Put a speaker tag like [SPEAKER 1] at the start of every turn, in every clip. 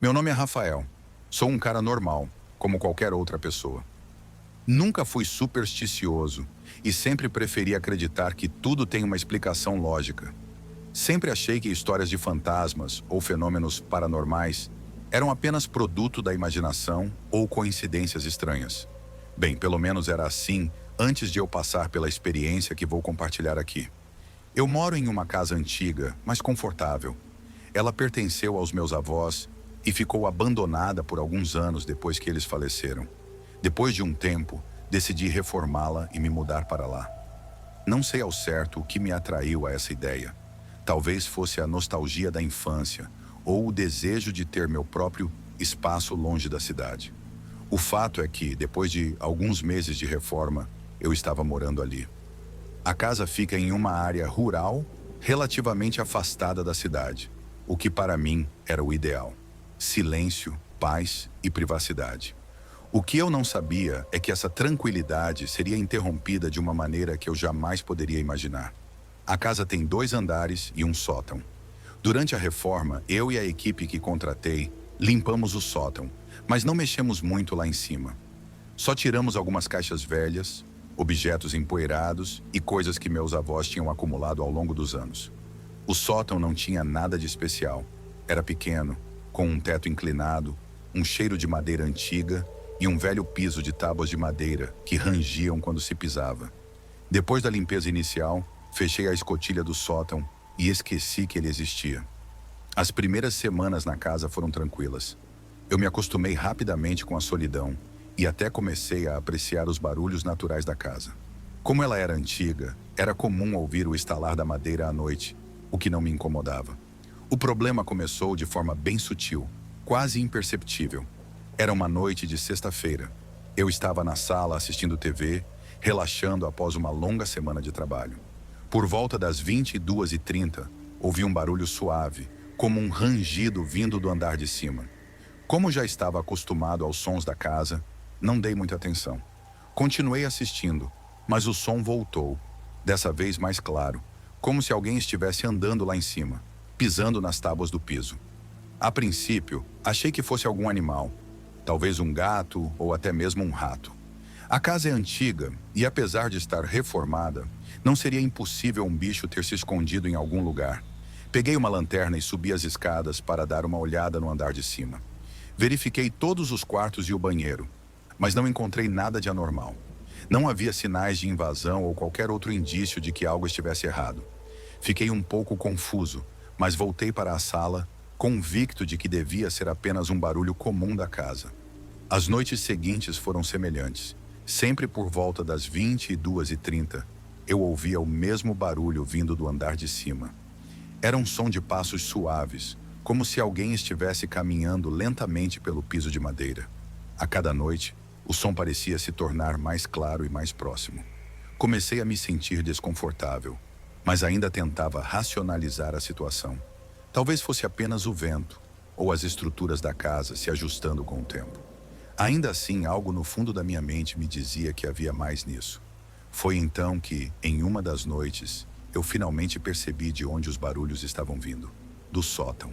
[SPEAKER 1] Meu nome é Rafael. Sou um cara normal, como qualquer outra pessoa. Nunca fui supersticioso e sempre preferi acreditar que tudo tem uma explicação lógica. Sempre achei que histórias de fantasmas ou fenômenos paranormais eram apenas produto da imaginação ou coincidências estranhas. Bem, pelo menos era assim antes de eu passar pela experiência que vou compartilhar aqui. Eu moro em uma casa antiga, mas confortável. Ela pertenceu aos meus avós e ficou abandonada por alguns anos depois que eles faleceram. Depois de um tempo, decidi reformá-la e me mudar para lá. Não sei ao certo o que me atraiu a essa ideia. Talvez fosse a nostalgia da infância ou o desejo de ter meu próprio espaço longe da cidade. O fato é que, depois de alguns meses de reforma, eu estava morando ali. A casa fica em uma área rural, relativamente afastada da cidade, o que para mim era o ideal. Silêncio, paz e privacidade. O que eu não sabia é que essa tranquilidade seria interrompida de uma maneira que eu jamais poderia imaginar. A casa tem 2 andares e um sótão. Durante a reforma, eu e a equipe que contratei limpamos o sótão, mas não mexemos muito lá em cima. Só tiramos algumas caixas velhas, objetos empoeirados e coisas que meus avós tinham acumulado ao longo dos anos. O sótão não tinha nada de especial. Era pequeno, com um teto inclinado, um cheiro de madeira antiga e um velho piso de tábuas de madeira que rangiam quando se pisava. Depois da limpeza inicial, fechei a escotilha do sótão e esqueci que ele existia. As primeiras semanas na casa foram tranquilas. Eu me acostumei rapidamente com a solidão e até comecei a apreciar os barulhos naturais da casa. Como ela era antiga, era comum ouvir o estalar da madeira à noite, o que não me incomodava. O problema começou de forma bem sutil, quase imperceptível. Era uma noite de sexta-feira. Eu estava na sala assistindo TV, relaxando após uma longa semana de trabalho. Por volta das 22h30, ouvi um barulho suave, como um rangido vindo do andar de cima. Como já estava acostumado aos sons da casa, não dei muita atenção. Continuei assistindo, mas o som voltou, dessa vez mais claro, como se alguém estivesse andando lá em cima, pisando nas tábuas do piso. A princípio, achei que fosse algum animal, talvez um gato ou até mesmo um rato. A casa é antiga e, apesar de estar reformada, não seria impossível um bicho ter se escondido em algum lugar. Peguei uma lanterna e subi as escadas para dar uma olhada no andar de cima. Verifiquei todos os quartos e o banheiro, mas não encontrei nada de anormal. Não havia sinais de invasão ou qualquer outro indício de que algo estivesse errado. Fiquei um pouco confuso, mas voltei para a sala, convicto de que devia ser apenas um barulho comum da casa. As noites seguintes foram semelhantes. Sempre por volta das 22h30, eu ouvia o mesmo barulho vindo do andar de cima. Era um som de passos suaves, como se alguém estivesse caminhando lentamente pelo piso de madeira. A cada noite, o som parecia se tornar mais claro e mais próximo. Comecei a me sentir desconfortável, mas ainda tentava racionalizar a situação. Talvez fosse apenas o vento, ou as estruturas da casa se ajustando com o tempo. Ainda assim, algo no fundo da minha mente me dizia que havia mais nisso. Foi então que, em uma das noites, eu finalmente percebi de onde os barulhos estavam vindo: do sótão.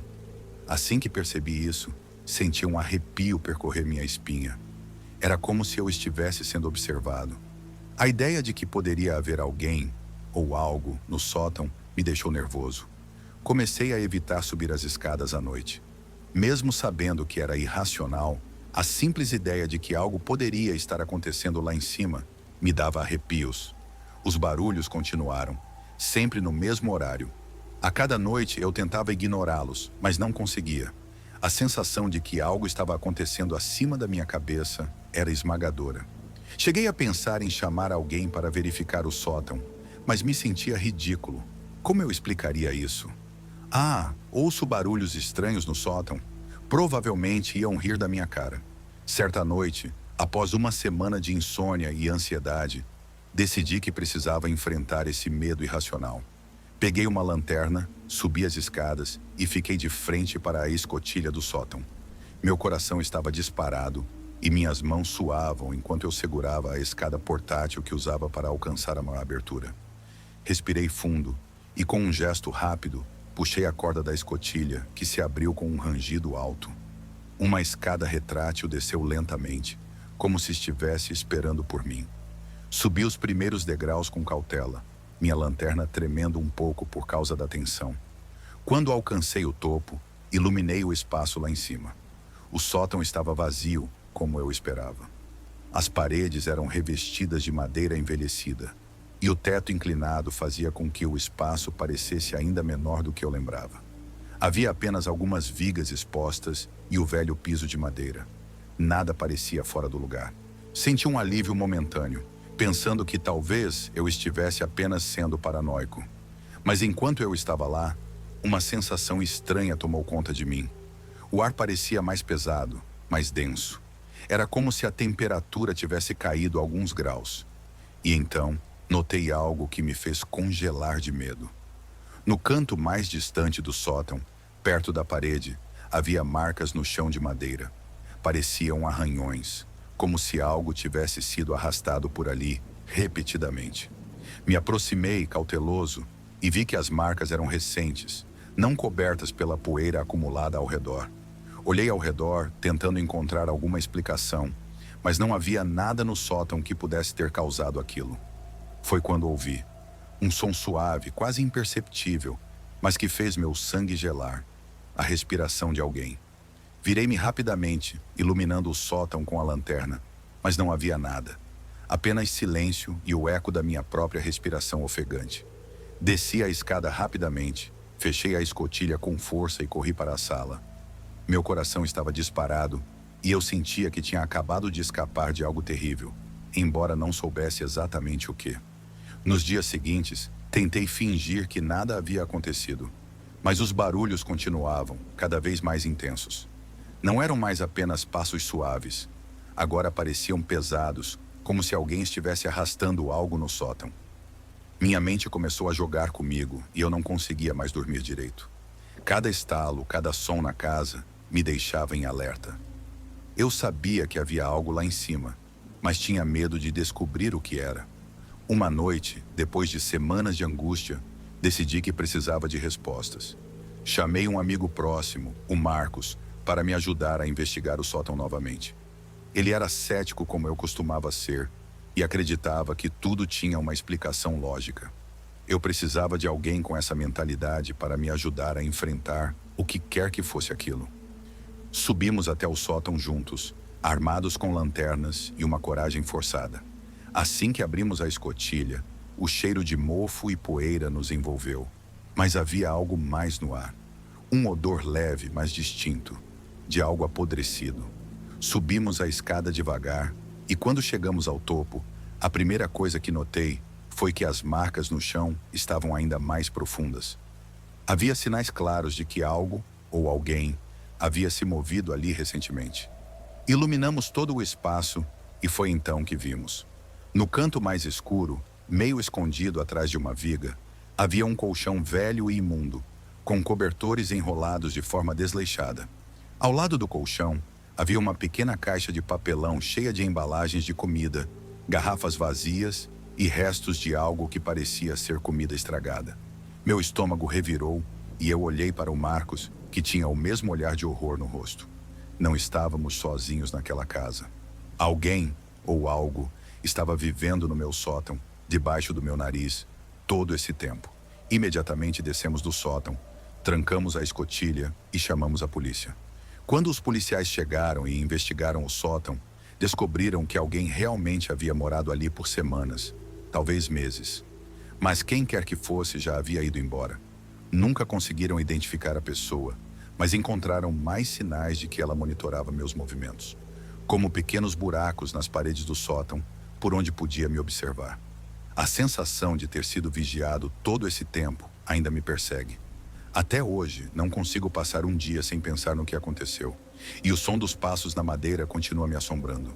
[SPEAKER 1] Assim que percebi isso, senti um arrepio percorrer minha espinha. Era como se eu estivesse sendo observado. A ideia de que poderia haver alguém ou algo no sótão me deixou nervoso. Comecei a evitar subir as escadas à noite. Mesmo sabendo que era irracional, a simples ideia de que algo poderia estar acontecendo lá em cima me dava arrepios. Os barulhos continuaram, sempre no mesmo horário. A cada noite eu tentava ignorá-los, mas não conseguia. A sensação de que algo estava acontecendo acima da minha cabeça era esmagadora. Cheguei a pensar em chamar alguém para verificar o sótão, mas me sentia ridículo. Como eu explicaria isso? Ah, ouço barulhos estranhos no sótão. Provavelmente iam rir da minha cara. Certa noite, após uma semana de insônia e ansiedade, decidi que precisava enfrentar esse medo irracional. Peguei uma lanterna, subi as escadas e fiquei de frente para a escotilha do sótão. Meu coração estava disparado e minhas mãos suavam enquanto eu segurava a escada portátil que usava para alcançar a abertura. Respirei fundo e, com um gesto rápido, puxei a corda da escotilha, que se abriu com um rangido alto. Uma escada retrátil desceu lentamente, como se estivesse esperando por mim. Subi os primeiros degraus com cautela, minha lanterna tremendo um pouco por causa da tensão. Quando alcancei o topo, iluminei o espaço lá em cima. O sótão estava vazio, como eu esperava. As paredes eram revestidas de madeira envelhecida, e o teto inclinado fazia com que o espaço parecesse ainda menor do que eu lembrava. Havia apenas algumas vigas expostas e o velho piso de madeira. Nada parecia fora do lugar. Senti um alívio momentâneo, pensando que talvez eu estivesse apenas sendo paranoico. Mas enquanto eu estava lá, uma sensação estranha tomou conta de mim. O ar parecia mais pesado, mais denso. Era como se a temperatura tivesse caído alguns graus. E então, notei algo que me fez congelar de medo. No canto mais distante do sótão, perto da parede, havia marcas no chão de madeira. Pareciam arranhões, como se algo tivesse sido arrastado por ali repetidamente. Me aproximei, cauteloso, e vi que as marcas eram recentes, não cobertas pela poeira acumulada ao redor. Olhei ao redor, tentando encontrar alguma explicação, mas não havia nada no sótão que pudesse ter causado aquilo. Foi quando ouvi um som suave, quase imperceptível, mas que fez meu sangue gelar. A respiração de alguém. Virei-me rapidamente, iluminando o sótão com a lanterna, mas não havia nada. Apenas silêncio e o eco da minha própria respiração ofegante. Desci a escada rapidamente, fechei a escotilha com força e corri para a sala. Meu coração estava disparado e eu sentia que tinha acabado de escapar de algo terrível, embora não soubesse exatamente o que. Nos dias seguintes, tentei fingir que nada havia acontecido, mas os barulhos continuavam, cada vez mais intensos. Não eram mais apenas passos suaves, agora pareciam pesados, como se alguém estivesse arrastando algo no sótão. Minha mente começou a jogar comigo e eu não conseguia mais dormir direito. Cada estalo, cada som na casa me deixava em alerta. Eu sabia que havia algo lá em cima, mas tinha medo de descobrir o que era. Uma noite, depois de semanas de angústia, decidi que precisava de respostas. Chamei um amigo próximo, o Marcos, para me ajudar a investigar o sótão novamente. Ele era cético como eu costumava ser e acreditava que tudo tinha uma explicação lógica. Eu precisava de alguém com essa mentalidade para me ajudar a enfrentar o que quer que fosse aquilo. Subimos até o sótão juntos, armados com lanternas e uma coragem forçada. Assim que abrimos a escotilha, o cheiro de mofo e poeira nos envolveu. Mas havia algo mais no ar. Um odor leve, mas distinto, de algo apodrecido. Subimos a escada devagar e quando chegamos ao topo, a primeira coisa que notei foi que as marcas no chão estavam ainda mais profundas. Havia sinais claros de que algo, ou alguém, havia se movido ali recentemente. Iluminamos todo o espaço e foi então que vimos. No canto mais escuro, meio escondido atrás de uma viga, havia um colchão velho e imundo, com cobertores enrolados de forma desleixada. Ao lado do colchão, havia uma pequena caixa de papelão cheia de embalagens de comida, garrafas vazias e restos de algo que parecia ser comida estragada. Meu estômago revirou e eu olhei para o Marcos, que tinha o mesmo olhar de horror no rosto. Não estávamos sozinhos naquela casa. Alguém, ou algo, estava vivendo no meu sótão, debaixo do meu nariz, todo esse tempo. Imediatamente descemos do sótão, trancamos a escotilha e chamamos a polícia. Quando os policiais chegaram e investigaram o sótão, descobriram que alguém realmente havia morado ali por semanas, talvez meses. Mas quem quer que fosse já havia ido embora. Nunca conseguiram identificar a pessoa, mas encontraram mais sinais de que ela monitorava meus movimentos, como pequenos buracos nas paredes do sótão, por onde podia me observar. A sensação de ter sido vigiado todo esse tempo ainda me persegue. Até hoje, não consigo passar um dia sem pensar no que aconteceu, e o som dos passos na madeira continua me assombrando.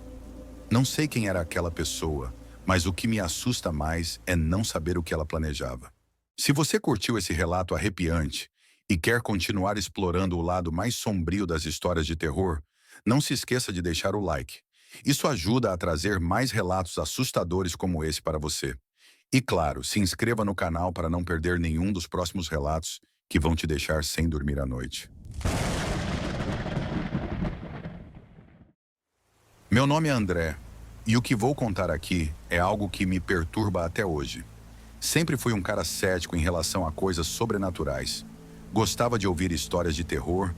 [SPEAKER 1] Não sei quem era aquela pessoa, mas o que me assusta mais é não saber o que ela planejava. Se você curtiu esse relato arrepiante e quer continuar explorando o lado mais sombrio das histórias de terror, não se esqueça de deixar o like. Isso ajuda a trazer mais relatos assustadores como esse para você. E claro, se inscreva no canal para não perder nenhum dos próximos relatos que vão te deixar sem dormir à noite. Meu nome é André, e o que vou contar aqui é algo que me perturba até hoje. Sempre fui um cara cético em relação a coisas sobrenaturais. Gostava de ouvir histórias de terror,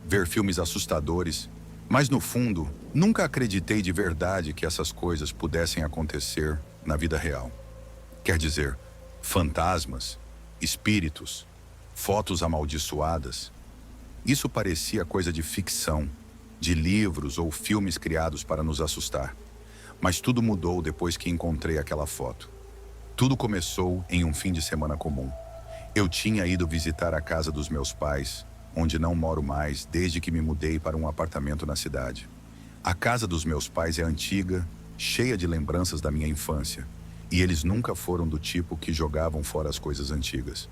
[SPEAKER 1] ver filmes assustadores, mas no fundo, nunca acreditei de verdade que essas coisas pudessem acontecer na vida real. Quer dizer, fantasmas, espíritos, fotos amaldiçoadas. Isso parecia coisa de ficção, de livros ou filmes criados para nos assustar. Mas tudo mudou depois que encontrei aquela foto. Tudo começou em um fim de semana comum. Eu tinha ido visitar a casa dos meus pais, onde não moro mais desde que me mudei para um apartamento na cidade. A casa dos meus pais é antiga, cheia de lembranças da minha infância, e eles nunca foram do tipo que jogavam fora as coisas antigas.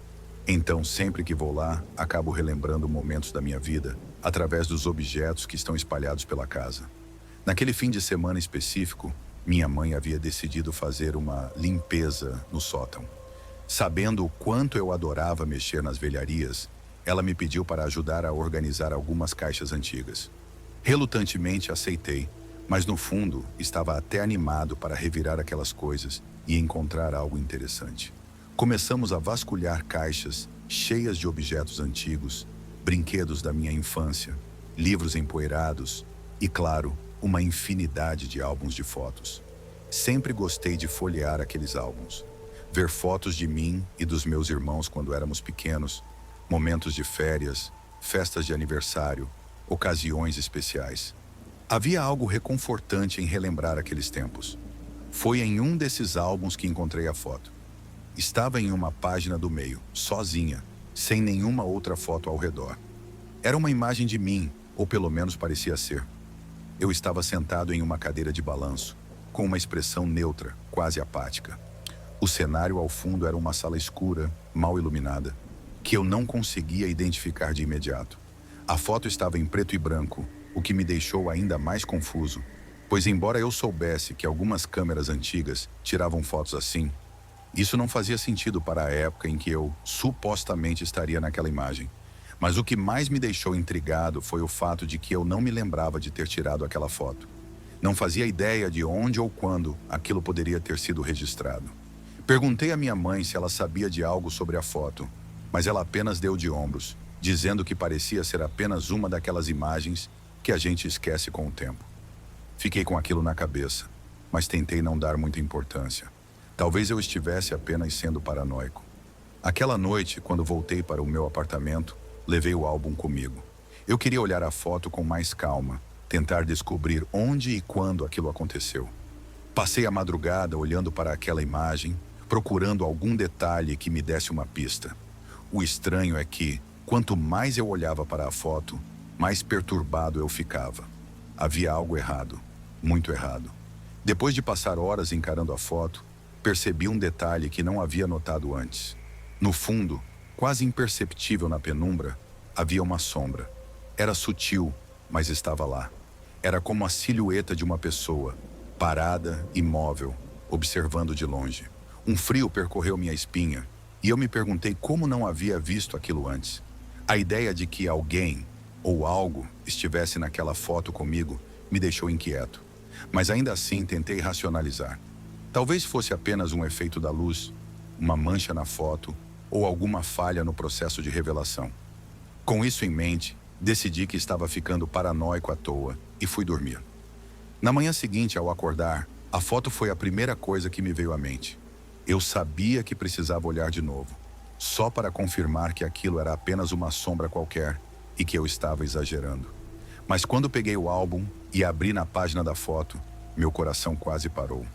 [SPEAKER 1] Então, sempre que vou lá, acabo relembrando momentos da minha vida através dos objetos que estão espalhados pela casa. Naquele fim de semana específico, minha mãe havia decidido fazer uma limpeza no sótão. Sabendo o quanto eu adorava mexer nas velharias, ela me pediu para ajudar a organizar algumas caixas antigas. Relutantemente aceitei, mas no fundo estava até animado para revirar aquelas coisas e encontrar algo interessante. Começamos a vasculhar caixas cheias de objetos antigos, brinquedos da minha infância, livros empoeirados e, claro, uma infinidade de álbuns de fotos. Sempre gostei de folhear aqueles álbuns, ver fotos de mim e dos meus irmãos quando éramos pequenos, momentos de férias, festas de aniversário, ocasiões especiais. Havia algo reconfortante em relembrar aqueles tempos. Foi em um desses álbuns que encontrei a foto. Estava em uma página do meio, sozinha, sem nenhuma outra foto ao redor. Era uma imagem de mim, ou pelo menos parecia ser. Eu estava sentado em uma cadeira de balanço, com uma expressão neutra, quase apática. O cenário ao fundo era uma sala escura, mal iluminada, que eu não conseguia identificar de imediato. A foto estava em preto e branco, o que me deixou ainda mais confuso, pois embora eu soubesse que algumas câmeras antigas tiravam fotos assim, isso não fazia sentido para a época em que eu supostamente estaria naquela imagem. Mas o que mais me deixou intrigado foi o fato de que eu não me lembrava de ter tirado aquela foto. Não fazia ideia de onde ou quando aquilo poderia ter sido registrado. Perguntei à minha mãe se ela sabia de algo sobre a foto, mas ela apenas deu de ombros, dizendo que parecia ser apenas uma daquelas imagens que a gente esquece com o tempo. Fiquei com aquilo na cabeça, mas tentei não dar muita importância. Talvez eu estivesse apenas sendo paranoico. Aquela noite, quando voltei para o meu apartamento, levei o álbum comigo. Eu queria olhar a foto com mais calma, tentar descobrir onde e quando aquilo aconteceu. Passei a madrugada olhando para aquela imagem, procurando algum detalhe que me desse uma pista. O estranho é que, quanto mais eu olhava para a foto, mais perturbado eu ficava. Havia algo errado, muito errado. Depois de passar horas encarando a foto, percebi um detalhe que não havia notado antes. No fundo, quase imperceptível na penumbra, havia uma sombra. Era sutil, mas estava lá. Era como a silhueta de uma pessoa, parada, imóvel, observando de longe. Um frio percorreu minha espinha, e eu me perguntei como não havia visto aquilo antes. A ideia de que alguém, ou algo, estivesse naquela foto comigo me deixou inquieto. Mas ainda assim tentei racionalizar. Talvez fosse apenas um efeito da luz, uma mancha na foto ou alguma falha no processo de revelação. Com isso em mente, decidi que estava ficando paranoico à toa e fui dormir. Na manhã seguinte, ao acordar, a foto foi a primeira coisa que me veio à mente. Eu sabia que precisava olhar de novo, só para confirmar que aquilo era apenas uma sombra qualquer e que eu estava exagerando. Mas quando peguei o álbum e abri na página da foto, meu coração quase parou.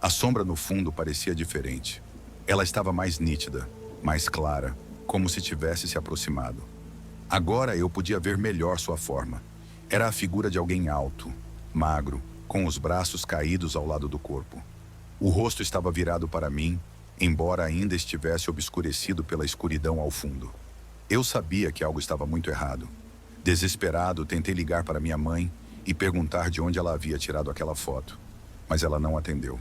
[SPEAKER 1] A sombra no fundo parecia diferente. Ela estava mais nítida, mais clara, como se tivesse se aproximado. Agora eu podia ver melhor sua forma. Era a figura de alguém alto, magro, com os braços caídos ao lado do corpo. O rosto estava virado para mim, embora ainda estivesse obscurecido pela escuridão ao fundo. Eu sabia que algo estava muito errado. Desesperado, tentei ligar para minha mãe e perguntar de onde ela havia tirado aquela foto, mas ela não atendeu.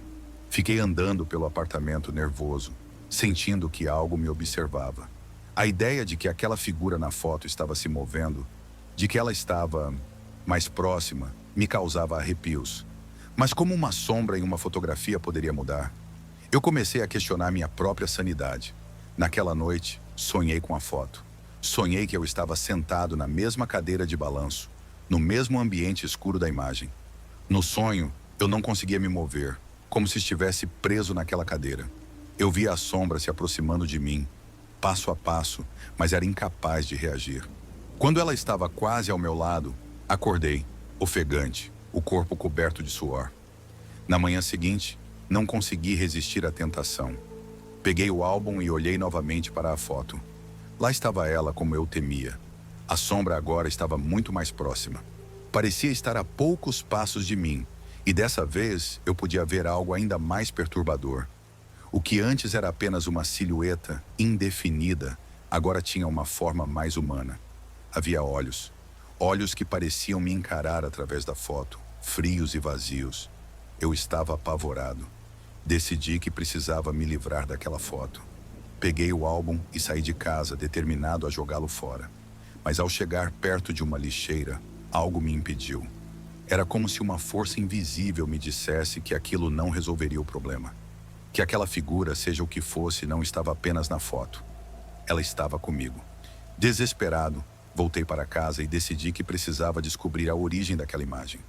[SPEAKER 1] Fiquei andando pelo apartamento nervoso, sentindo que algo me observava. A ideia de que aquela figura na foto estava se movendo, de que ela estava mais próxima, me causava arrepios. Mas como uma sombra em uma fotografia poderia mudar? Eu comecei a questionar minha própria sanidade. Naquela noite, sonhei com a foto. Sonhei que eu estava sentado na mesma cadeira de balanço, no mesmo ambiente escuro da imagem. No sonho, eu não conseguia me mover, como se estivesse preso naquela cadeira. Eu via a sombra se aproximando de mim, passo a passo, mas era incapaz de reagir. Quando ela estava quase ao meu lado, acordei, ofegante, o corpo coberto de suor. Na manhã seguinte, não consegui resistir à tentação. Peguei o álbum e olhei novamente para a foto. Lá estava ela como eu temia. A sombra agora estava muito mais próxima. Parecia estar a poucos passos de mim, e dessa vez eu podia ver algo ainda mais perturbador. O que antes era apenas uma silhueta indefinida, agora tinha uma forma mais humana. Havia olhos. Olhos que pareciam me encarar através da foto, frios e vazios. Eu estava apavorado. Decidi que precisava me livrar daquela foto. Peguei o álbum e saí de casa, determinado a jogá-lo fora. Mas ao chegar perto de uma lixeira, algo me impediu. Era como se uma força invisível me dissesse que aquilo não resolveria o problema. Que aquela figura, seja o que fosse, não estava apenas na foto. Ela estava comigo. Desesperado, voltei para casa e decidi que precisava descobrir a origem daquela imagem.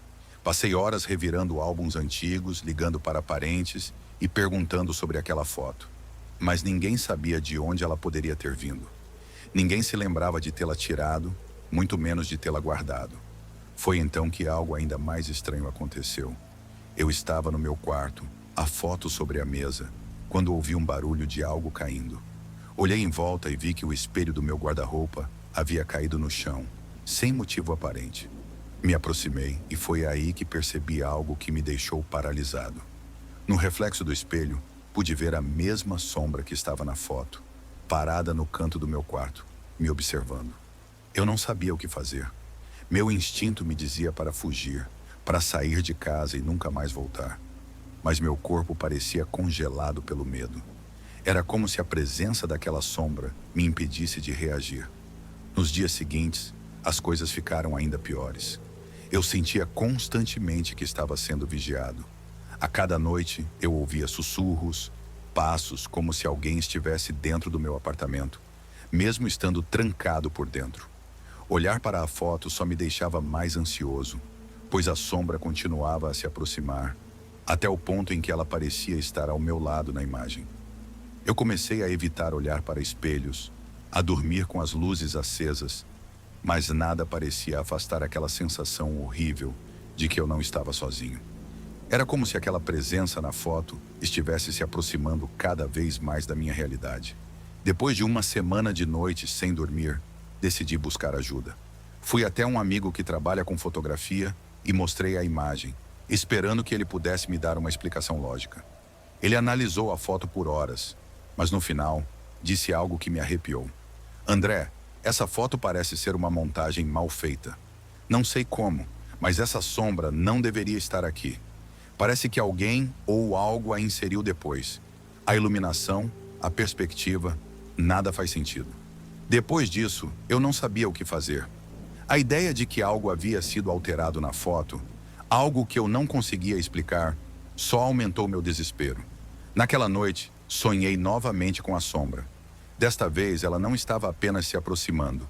[SPEAKER 1] Passei horas revirando álbuns antigos, ligando para parentes e perguntando sobre aquela foto. Mas ninguém sabia de onde ela poderia ter vindo. Ninguém se lembrava de tê-la tirado, muito menos de tê-la guardado. Foi então que algo ainda mais estranho aconteceu. Eu estava no meu quarto, a foto sobre a mesa, quando ouvi um barulho de algo caindo. Olhei em volta e vi que o espelho do meu guarda-roupa havia caído no chão, sem motivo aparente. Me aproximei e foi aí que percebi algo que me deixou paralisado. No reflexo do espelho, pude ver a mesma sombra que estava na foto, parada no canto do meu quarto, me observando. Eu não sabia o que fazer. Meu instinto me dizia para fugir, para sair de casa e nunca mais voltar. Mas meu corpo parecia congelado pelo medo. Era como se a presença daquela sombra me impedisse de reagir. Nos dias seguintes, as coisas ficaram ainda piores. Eu sentia constantemente que estava sendo vigiado. A cada noite, eu ouvia sussurros, passos, como se alguém estivesse dentro do meu apartamento, mesmo estando trancado por dentro. Olhar para a foto só me deixava mais ansioso, pois a sombra continuava a se aproximar, até o ponto em que ela parecia estar ao meu lado na imagem. Eu comecei a evitar olhar para espelhos, a dormir com as luzes acesas, mas nada parecia afastar aquela sensação horrível de que eu não estava sozinho. Era como se aquela presença na foto estivesse se aproximando cada vez mais da minha realidade. Depois de uma semana de noites sem dormir, decidi buscar ajuda. Fui até um amigo que trabalha com fotografia e mostrei a imagem, esperando que ele pudesse me dar uma explicação lógica. Ele analisou a foto por horas, mas no final, disse algo que me arrepiou. André, essa foto parece ser uma montagem mal feita. Não sei como, mas essa sombra não deveria estar aqui. Parece que alguém ou algo a inseriu depois. A iluminação, a perspectiva, nada faz sentido. Depois disso, eu não sabia o que fazer. A ideia de que algo havia sido alterado na foto, algo que eu não conseguia explicar, só aumentou meu desespero. Naquela noite, sonhei novamente com a sombra. Desta vez, ela não estava apenas se aproximando.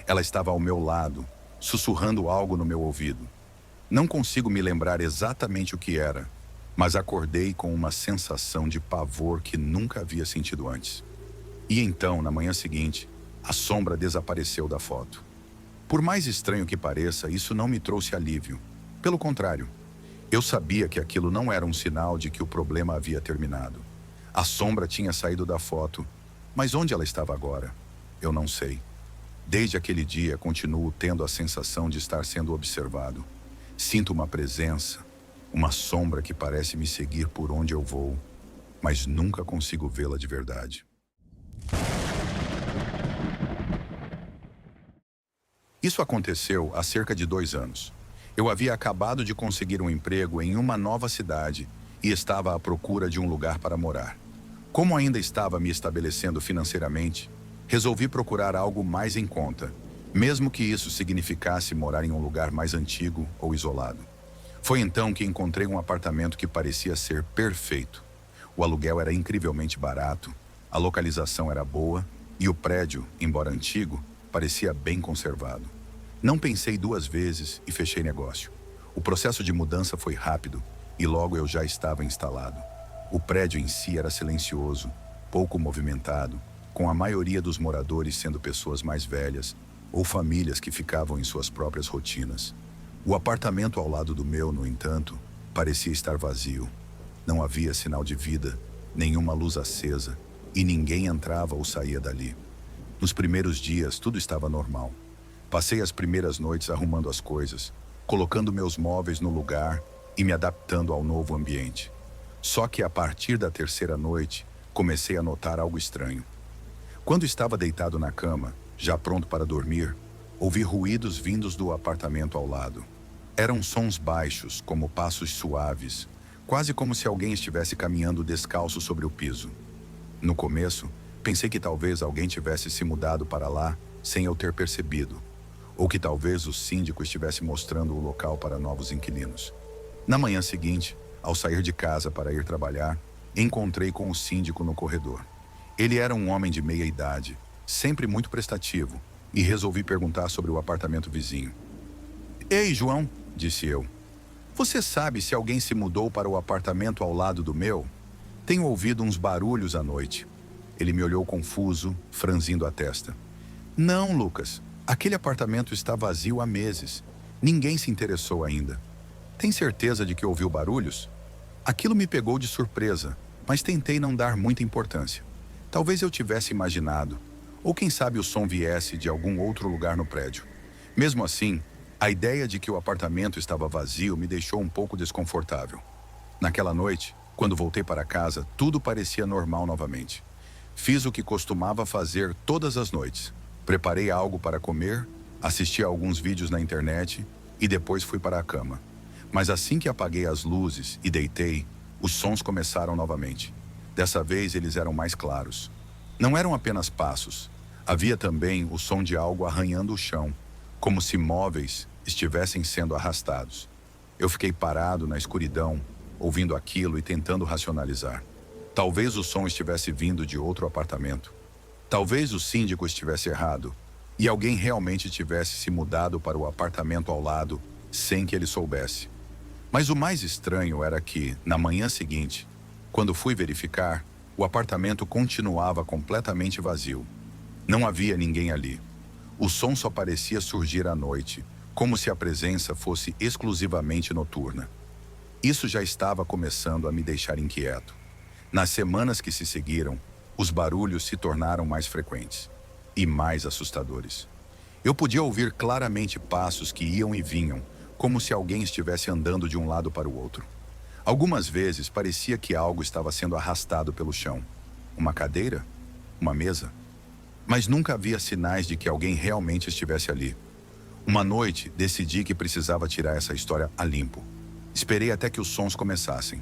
[SPEAKER 1] Ela estava ao meu lado, sussurrando algo no meu ouvido. Não consigo me lembrar exatamente o que era, mas acordei com uma sensação de pavor que nunca havia sentido antes. E então, na manhã seguinte, a sombra desapareceu da foto. Por mais estranho que pareça, isso não me trouxe alívio. Pelo contrário, eu sabia que aquilo não era um sinal de que o problema havia terminado. A sombra tinha saído da foto, mas onde ela estava agora? Eu não sei. Desde aquele dia, continuo tendo a sensação de estar sendo observado. Sinto uma presença, uma sombra que parece me seguir por onde eu vou, mas nunca consigo vê-la de verdade. Isso aconteceu há cerca de 2 anos. Eu havia acabado de conseguir um emprego em uma nova cidade e estava à procura de um lugar para morar. Como ainda estava me estabelecendo financeiramente, resolvi procurar algo mais em conta, mesmo que isso significasse morar em um lugar mais antigo ou isolado. Foi então que encontrei um apartamento que parecia ser perfeito. O aluguel era incrivelmente barato, a localização era boa e o prédio, embora antigo, parecia bem conservado. Não pensei duas vezes e fechei negócio. O processo de mudança foi rápido e logo eu já estava instalado. O prédio em si era silencioso, pouco movimentado, com a maioria dos moradores sendo pessoas mais velhas ou famílias que ficavam em suas próprias rotinas. O apartamento ao lado do meu, no entanto, parecia estar vazio. Não havia sinal de vida, nenhuma luz acesa, e ninguém entrava ou saía dali. Nos primeiros dias, tudo estava normal. Passei as primeiras noites arrumando as coisas, colocando meus móveis no lugar e me adaptando ao novo ambiente. Só que a partir da terceira noite, comecei a notar algo estranho. Quando estava deitado na cama, já pronto para dormir, ouvi ruídos vindos do apartamento ao lado. Eram sons baixos, como passos suaves, quase como se alguém estivesse caminhando descalço sobre o piso. No começo, pensei que talvez alguém tivesse se mudado para lá sem eu ter percebido, ou que talvez o síndico estivesse mostrando o local para novos inquilinos. Na manhã seguinte, ao sair de casa para ir trabalhar, encontrei com o síndico no corredor. Ele era um homem de meia idade, sempre muito prestativo, e resolvi perguntar sobre o apartamento vizinho. "Ei, João", disse eu. "Você sabe se alguém se mudou para o apartamento ao lado do meu? Tenho ouvido uns barulhos à noite." Ele me olhou confuso, franzindo a testa. "Não, Lucas. Aquele apartamento está vazio há meses. Ninguém se interessou ainda." "Tem certeza de que ouviu barulhos?" Aquilo me pegou de surpresa, mas tentei não dar muita importância. Talvez eu tivesse imaginado, ou quem sabe o som viesse de algum outro lugar no prédio. Mesmo assim, a ideia de que o apartamento estava vazio me deixou um pouco desconfortável. Naquela noite, quando voltei para casa, tudo parecia normal novamente. Fiz o que costumava fazer todas as noites. Preparei algo para comer, assisti a alguns vídeos na internet e depois fui para a cama. Mas assim que apaguei as luzes e deitei, os sons começaram novamente. Dessa vez eles eram mais claros. Não eram apenas passos. Havia também o som de algo arranhando o chão, como se móveis estivessem sendo arrastados. Eu fiquei parado na escuridão, ouvindo aquilo e tentando racionalizar. Talvez o som estivesse vindo de outro apartamento. Talvez o síndico estivesse errado e alguém realmente tivesse se mudado para o apartamento ao lado sem que ele soubesse. Mas o mais estranho era que, na manhã seguinte, quando fui verificar, o apartamento continuava completamente vazio. Não havia ninguém ali. O som só parecia surgir à noite, como se a presença fosse exclusivamente noturna. Isso já estava começando a me deixar inquieto. Nas semanas que se seguiram, os barulhos se tornaram mais frequentes e mais assustadores. Eu podia ouvir claramente passos que iam e vinham, como se alguém estivesse andando de um lado para o outro. Algumas vezes parecia que algo estava sendo arrastado pelo chão. Uma cadeira? Uma mesa? Mas nunca havia sinais de que alguém realmente estivesse ali. Uma noite, decidi que precisava tirar essa história a limpo. Esperei até que os sons começassem.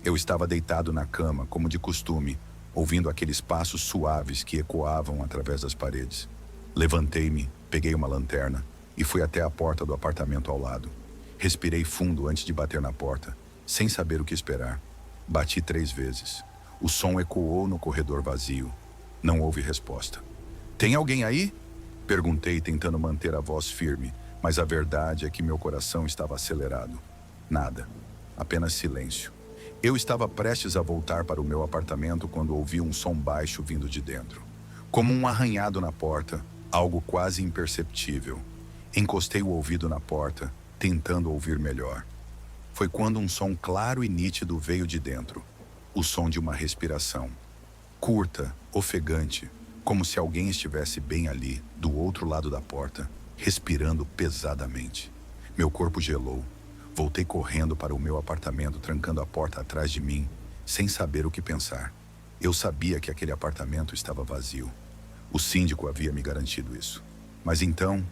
[SPEAKER 1] Eu estava deitado na cama, como de costume, ouvindo aqueles passos suaves que ecoavam através das paredes. Levantei-me, peguei uma lanterna e fui até a porta do apartamento ao lado. Respirei fundo antes de bater na porta, sem saber o que esperar. Bati 3 vezes. O som ecoou no corredor vazio. Não houve resposta. "Tem alguém aí?" Perguntei, tentando manter a voz firme, mas a verdade é que meu coração estava acelerado. Nada. Apenas silêncio. Eu estava prestes a voltar para o meu apartamento quando ouvi um som baixo vindo de dentro. Como um arranhado na porta, algo quase imperceptível. Encostei o ouvido na porta, tentando ouvir melhor. Foi quando um som claro e nítido veio de dentro. O som de uma respiração. Curta, ofegante, como se alguém estivesse bem ali, do outro lado da porta, respirando pesadamente. Meu corpo gelou. Voltei correndo para o meu apartamento, trancando a porta atrás de mim, sem saber o que pensar. Eu sabia que aquele apartamento estava vazio. O síndico havia me garantido isso. Mas então,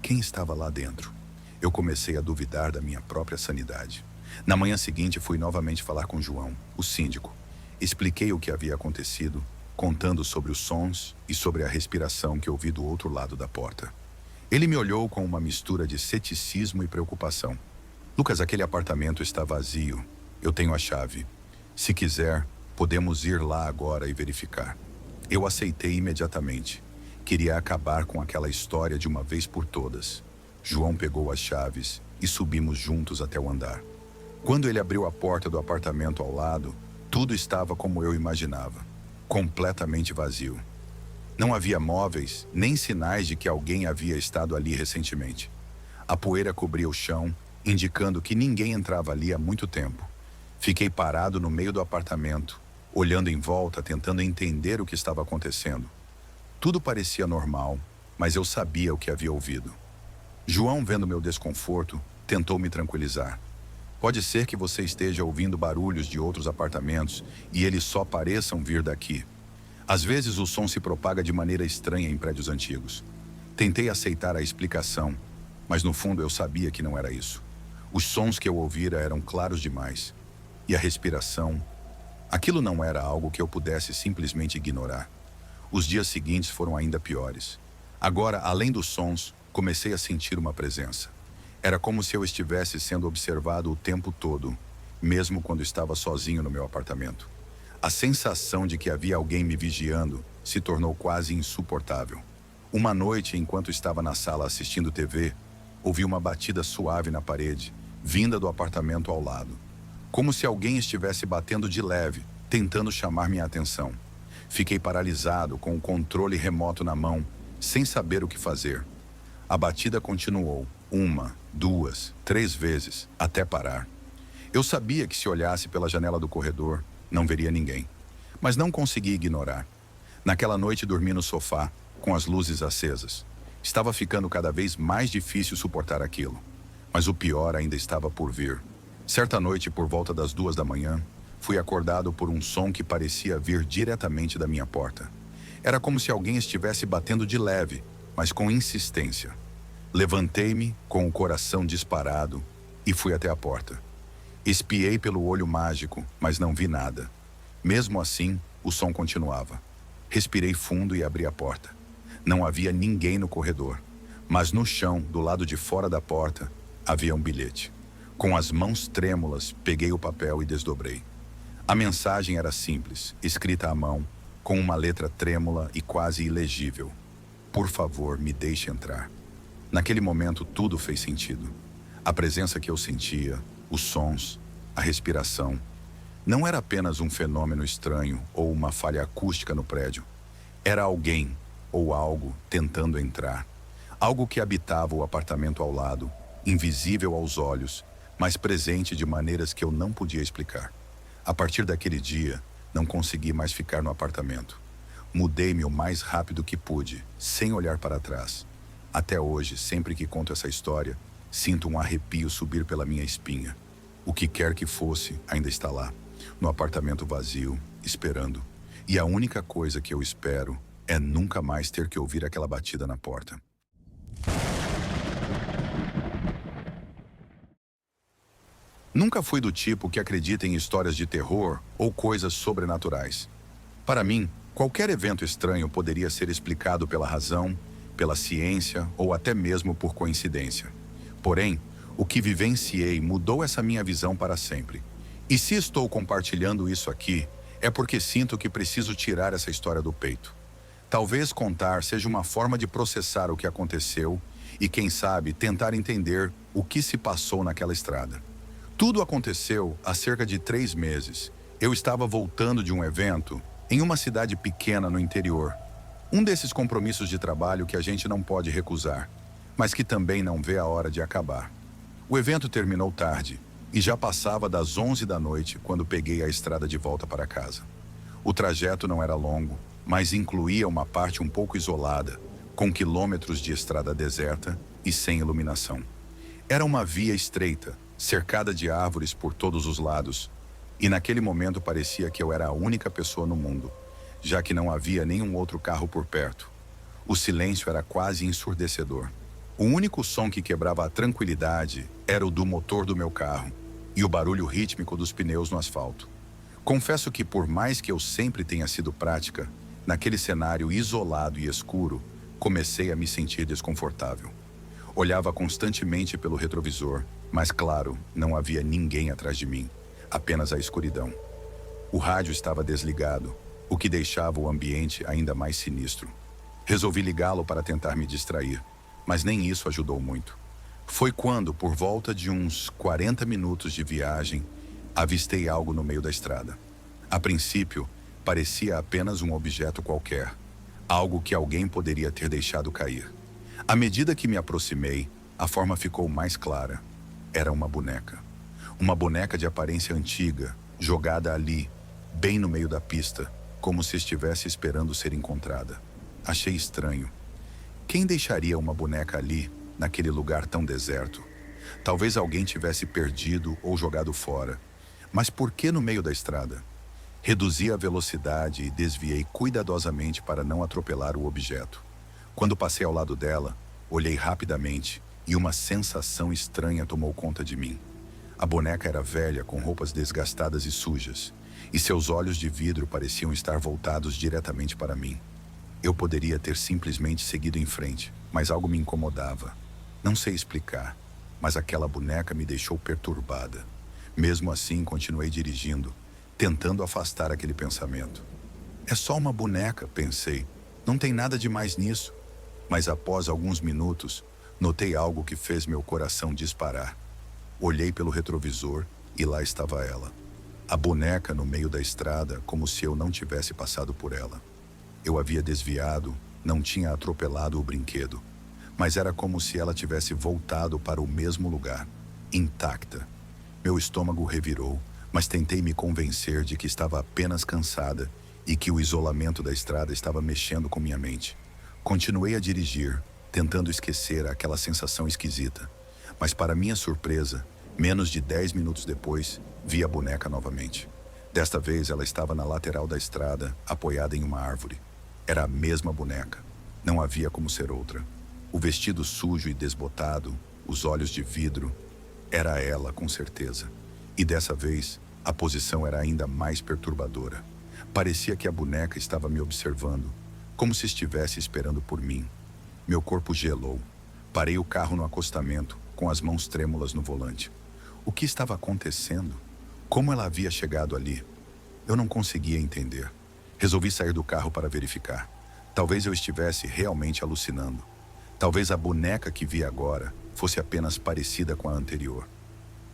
[SPEAKER 1] quem estava lá dentro? Eu comecei a duvidar da minha própria sanidade. Na manhã seguinte, fui novamente falar com João, o síndico. Expliquei o que havia acontecido, contando sobre os sons e sobre a respiração que ouvi do outro lado da porta. Ele me olhou com uma mistura de ceticismo e preocupação. Lucas, aquele apartamento está vazio. Eu tenho a chave. Se quiser, podemos ir lá agora e verificar. Eu aceitei imediatamente. Queria acabar com aquela história de uma vez por todas. João pegou as chaves e subimos juntos até o andar. Quando ele abriu a porta do apartamento ao lado, tudo estava como eu imaginava, completamente vazio. Não havia móveis, nem sinais de que alguém havia estado ali recentemente. A poeira cobria o chão, indicando que ninguém entrava ali há muito tempo. Fiquei parado no meio do apartamento, olhando em volta, tentando entender o que estava acontecendo. Tudo parecia normal, mas eu sabia o que havia ouvido. João, vendo meu desconforto, tentou me tranquilizar. Pode ser que você esteja ouvindo barulhos de outros apartamentos e eles só pareçam vir daqui. Às vezes o som se propaga de maneira estranha em prédios antigos. Tentei aceitar a explicação, mas no fundo eu sabia que não era isso. Os sons que eu ouvira eram claros demais. E a respiração... Aquilo não era algo que eu pudesse simplesmente ignorar. Os dias seguintes foram ainda piores. Agora, além dos sons, comecei a sentir uma presença. Era como se eu estivesse sendo observado o tempo todo, mesmo quando estava sozinho no meu apartamento. A sensação de que havia alguém me vigiando se tornou quase insuportável. Uma noite, enquanto estava na sala assistindo TV, ouvi uma batida suave na parede, vinda do apartamento ao lado. Como se alguém estivesse batendo de leve, tentando chamar minha atenção. Fiquei paralisado, com o controle remoto na mão, sem saber o que fazer. A batida continuou, 1, 2, 3 vezes, até parar. Eu sabia que se olhasse pela janela do corredor, não veria ninguém. Mas não consegui ignorar. Naquela noite dormi no sofá, com as luzes acesas. Estava ficando cada vez mais difícil suportar aquilo. Mas o pior ainda estava por vir. Certa noite, por volta das 2 da manhã, fui acordado por um som que parecia vir diretamente da minha porta. Era como se alguém estivesse batendo de leve, mas com insistência. Levantei-me, com o coração disparado, e fui até a porta. Espiei pelo olho mágico, mas não vi nada. Mesmo assim, o som continuava. Respirei fundo e abri a porta. Não havia ninguém no corredor, mas no chão, do lado de fora da porta, havia um bilhete. Com as mãos trêmulas, peguei o papel e desdobrei. A mensagem era simples, escrita à mão, com uma letra trêmula e quase ilegível. Por favor, me deixe entrar. Naquele momento, tudo fez sentido. A presença que eu sentia, os sons, a respiração. Não era apenas um fenômeno estranho ou uma falha acústica no prédio. Era alguém ou algo tentando entrar. Algo que habitava o apartamento ao lado, invisível aos olhos, mas presente de maneiras que eu não podia explicar. A partir daquele dia, não consegui mais ficar no apartamento. Mudei-me o mais rápido que pude, sem olhar para trás. Até hoje, sempre que conto essa história, sinto um arrepio subir pela minha espinha. O que quer que fosse, ainda está lá, no apartamento vazio, esperando. E a única coisa que eu espero é nunca mais ter que ouvir aquela batida na porta. Nunca fui do tipo que acredita em histórias de terror ou coisas sobrenaturais. Para mim, qualquer evento estranho poderia ser explicado pela razão, pela ciência ou até mesmo por coincidência. Porém, o que vivenciei mudou essa minha visão para sempre. E se estou compartilhando isso aqui, é porque sinto que preciso tirar essa história do peito. Talvez contar seja uma forma de processar o que aconteceu e, quem sabe, tentar entender o que se passou naquela estrada. Tudo aconteceu há cerca de 3 meses. Eu estava voltando de um evento em uma cidade pequena no interior. Um desses compromissos de trabalho que a gente não pode recusar, mas que também não vê a hora de acabar. O evento terminou tarde e já passava das 11 da noite quando peguei a estrada de volta para casa. O trajeto não era longo, mas incluía uma parte um pouco isolada, com quilômetros de estrada deserta e sem iluminação. Era uma via estreita, cercada de árvores por todos os lados, e naquele momento parecia que eu era a única pessoa no mundo, já que não havia nenhum outro carro por perto. O silêncio era quase ensurdecedor. O único som que quebrava a tranquilidade era o do motor do meu carro e o barulho rítmico dos pneus no asfalto. Confesso que, por mais que eu sempre tenha sido prática, naquele cenário isolado e escuro, comecei a me sentir desconfortável. Olhava constantemente pelo retrovisor, Mas claro, não havia ninguém atrás de mim, apenas a escuridão. O rádio estava desligado, o que deixava o ambiente ainda mais sinistro. Resolvi ligá-lo para tentar me distrair, mas nem isso ajudou muito. Foi quando, por volta de uns 40 minutos de viagem, avistei algo no meio da estrada. A princípio, parecia apenas um objeto qualquer, algo que alguém poderia ter deixado cair. À medida que me aproximei, a forma ficou mais clara. Era uma boneca. Uma boneca de aparência antiga, jogada ali, bem no meio da pista, como se estivesse esperando ser encontrada. Achei estranho. Quem deixaria uma boneca ali, naquele lugar tão deserto? Talvez alguém tivesse perdido ou jogado fora. Mas por que no meio da estrada? Reduzi a velocidade e desviei cuidadosamente para não atropelar o objeto. Quando passei ao lado dela, olhei rapidamente e uma sensação estranha tomou conta de mim. A boneca era velha, com roupas desgastadas e sujas, e seus olhos de vidro pareciam estar voltados diretamente para mim. Eu poderia ter simplesmente seguido em frente, mas algo me incomodava. Não sei explicar, mas aquela boneca me deixou perturbada. Mesmo assim, continuei dirigindo, tentando afastar aquele pensamento. É só uma boneca, pensei. Não tem nada de mais nisso. Mas após alguns minutos, notei algo que fez meu coração disparar. Olhei pelo retrovisor e lá estava ela. A boneca no meio da estrada, como se eu não tivesse passado por ela. Eu havia desviado, não tinha atropelado o brinquedo, mas era como se ela tivesse voltado para o mesmo lugar, intacta. Meu estômago revirou, mas tentei me convencer de que estava apenas cansada e que o isolamento da estrada estava mexendo com minha mente. Continuei a dirigir, tentando esquecer aquela sensação esquisita, mas para minha surpresa, menos de 10 minutos depois, vi a boneca novamente. Desta vez ela estava na lateral da estrada, apoiada em uma árvore. Era a mesma boneca. Não havia como ser outra. O vestido sujo e desbotado, os olhos de vidro. Era ela, com certeza. E dessa vez, a posição era ainda mais perturbadora. Parecia que a boneca estava me observando, como se estivesse esperando por mim. Meu corpo gelou. Parei o carro no acostamento, com as mãos trêmulas no volante. O que estava acontecendo? Como ela havia chegado ali? Eu não conseguia entender. Resolvi sair do carro para verificar. Talvez eu estivesse realmente alucinando. Talvez a boneca que vi agora fosse apenas parecida com a anterior.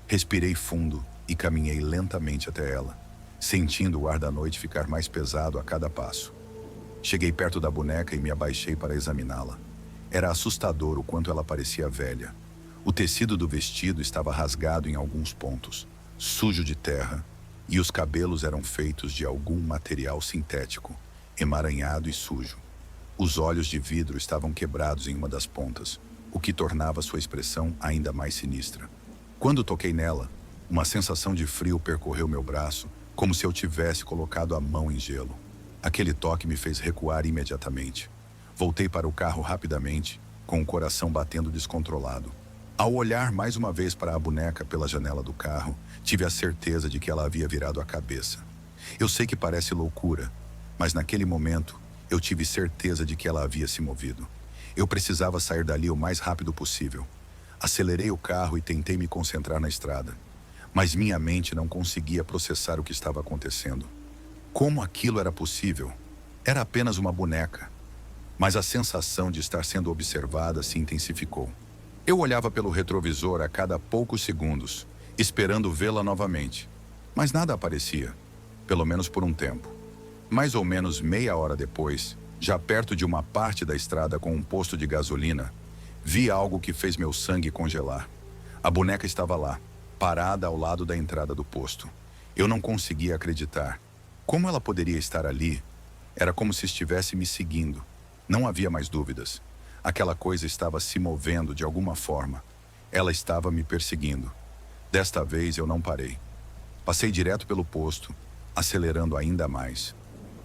[SPEAKER 1] Respirei fundo e caminhei lentamente até ela, sentindo o ar da noite ficar mais pesado a cada passo. Cheguei perto da boneca e me abaixei para examiná-la. Era assustador o quanto ela parecia velha. O tecido do vestido estava rasgado em alguns pontos, sujo de terra, e os cabelos eram feitos de algum material sintético, emaranhado e sujo. Os olhos de vidro estavam quebrados em uma das pontas, o que tornava sua expressão ainda mais sinistra. Quando toquei nela, uma sensação de frio percorreu meu braço, como se eu tivesse colocado a mão em gelo. Aquele toque me fez recuar imediatamente. Voltei para o carro rapidamente, com o coração batendo descontrolado. Ao olhar mais uma vez para a boneca pela janela do carro, tive a certeza de que ela havia virado a cabeça. Eu sei que parece loucura, mas naquele momento eu tive certeza de que ela havia se movido. Eu precisava sair dali o mais rápido possível. Acelerei o carro e tentei me concentrar na estrada, mas minha mente não conseguia processar o que estava acontecendo. Como aquilo era possível? Era apenas uma boneca, mas a sensação de estar sendo observada se intensificou. Eu olhava pelo retrovisor a cada poucos segundos, esperando vê-la novamente, mas nada aparecia, pelo menos por um tempo. Mais ou menos meia hora depois, já perto de uma parte da estrada com um posto de gasolina, vi algo que fez meu sangue congelar. A boneca estava lá, parada ao lado da entrada do posto. Eu não conseguia acreditar. Como ela poderia estar ali? Era como se estivesse me seguindo. Não havia mais dúvidas. Aquela coisa estava se movendo de alguma forma. Ela estava me perseguindo. Desta vez eu não parei. Passei direto pelo posto, acelerando ainda mais.